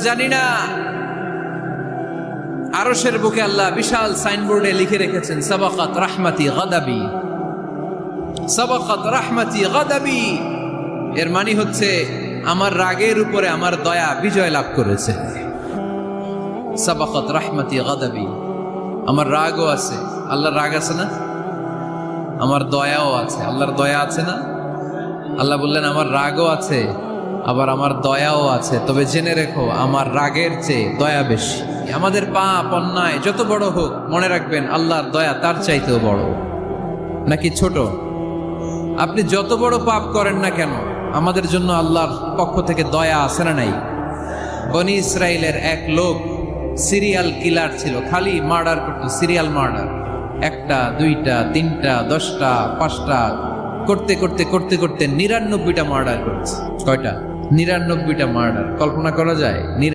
জানি না। আরশের বুকে আল্লাহ বিশাল সাইনবোর্ডে লিখে রেখেছেন সাবাকাত রাহমাতি গাদাবি, সাবাকাত রাহমাতি গাদাবি। এর মানে হচ্ছে আমার রাগের উপরে আমার দয়া বিজয় লাভ করেছে। সাবাকাত রাহমাতি গাদাবি, আমার রাগও আছে, আল্লাহর রাগ আছে না? আমার দয়াও আছে, আল্লাহর দয়া আছে না? আল্লাহ বললেন আমার রাগও আছে, আবার আমার দয়াও আছে। তবে জেনে রেখো আমার রাগের চেয়ে দয়া বেশি। আমাদের পাপ অন্যায় যত বড় হোক, মনে রাখবেন আল্লাহর দয়া তার চাইতেও বড়। নাকি ছোট? আপনি যত বড় পাপ করেন না কেন, আমাদের জন্য আল্লাহর পক্ষ থেকে দয়া আছে না নাই? বনি ইসরাইলের এক লোক সিরিয়াল কিলার ছিল, খালি মার্ডার করতো, সিরিয়াল মার্ডার। একটা, দুইটা, তিনটা, 10টা, 5টা করতে করতে করতে করতে 99টা মার্ডার করেছে। কয়টা? 99টা মার্ডার। কল্পনা করা যায়?